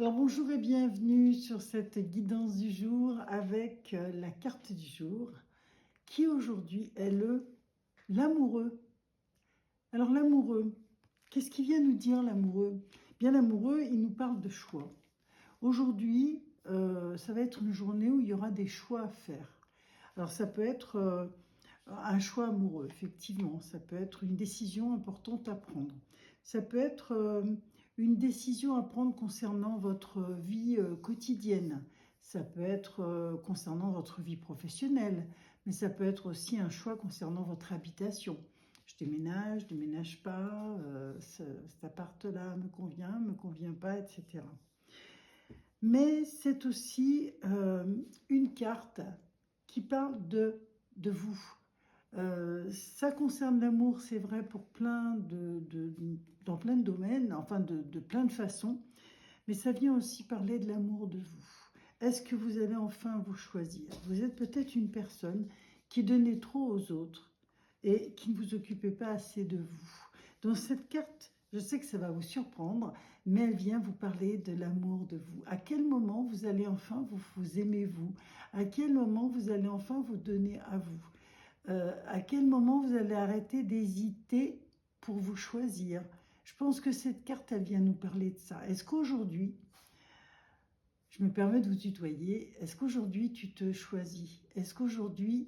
Alors bonjour et bienvenue sur cette guidance du jour avec la carte du jour qui aujourd'hui est l'amoureux. Alors l'amoureux, qu'est-ce qu'il vient nous dire l'amoureux? Bien l'amoureux, il nous parle de choix. Aujourd'hui, ça va être une journée où il y aura des choix à faire. Alors ça peut être un choix amoureux, effectivement. Ça peut être une décision importante à prendre. Ça peut être une décision à prendre concernant votre vie quotidienne. Ça peut être concernant votre vie professionnelle. Mais ça peut être aussi un choix concernant votre habitation. Je déménage pas, cet appart-là me convient pas, etc. Mais c'est aussi une carte qui parle de vous. Ça concerne l'amour, c'est vrai, pour dans plein de domaines, enfin de plein de façons, mais ça vient aussi parler de l'amour de vous. Est-ce que vous allez enfin vous choisir? Vous êtes peut-être une personne qui donnait trop aux autres et qui ne vous occupait pas assez de vous. Dans cette carte, je sais que ça va vous surprendre, mais elle vient vous parler de l'amour de vous. À quel moment vous allez enfin vous aimer vous? À quel moment vous allez enfin vous donner à vous? À quel moment vous allez arrêter d'hésiter pour vous choisir? Je pense que cette carte, elle vient nous parler de ça. Est-ce qu'aujourd'hui, je me permets de vous tutoyer, est-ce qu'aujourd'hui tu te choisis? Est-ce qu'aujourd'hui,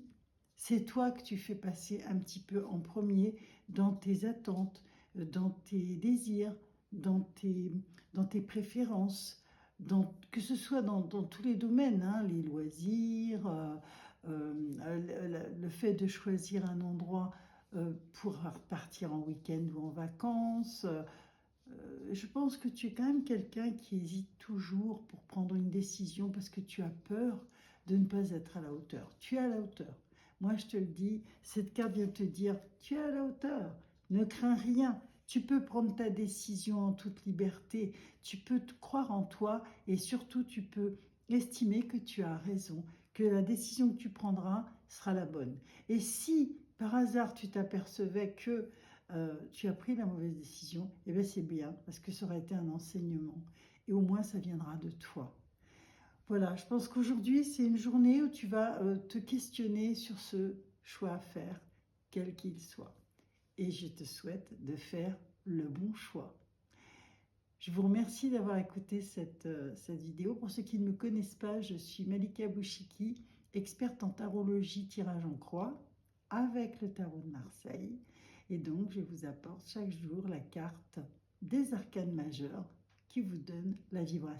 c'est toi que tu fais passer un petit peu en premier dans tes attentes, dans tes désirs, dans tes préférences, que ce soit dans tous les domaines, hein, les loisirs, le fait de choisir un endroit pour partir en week-end ou en vacances. Je pense que tu es quand même quelqu'un qui hésite toujours pour prendre une décision parce que tu as peur de ne pas être à la hauteur. Tu es à la hauteur. Moi, je te le dis, cette carte vient te dire, tu es à la hauteur. Ne crains rien. Tu peux prendre ta décision en toute liberté. Tu peux te croire en toi et surtout, tu peux estimer que tu as raison, que la décision que tu prendras sera la bonne. Et si, par hasard, tu t'apercevais que tu as pris la mauvaise décision, et bien c'est bien, parce que ça aurait été un enseignement. Et au moins, ça viendra de toi. Voilà, je pense qu'aujourd'hui, c'est une journée où tu vas te questionner sur ce choix à faire, quel qu'il soit. Et je te souhaite de faire le bon choix. Je vous remercie d'avoir écouté cette vidéo. Pour ceux qui ne me connaissent pas, je suis Malika Bouchiki, experte en tarologie tirage en croix avec le tarot de Marseille. Et donc, je vous apporte chaque jour la carte des arcanes majeurs qui vous donne la vibration.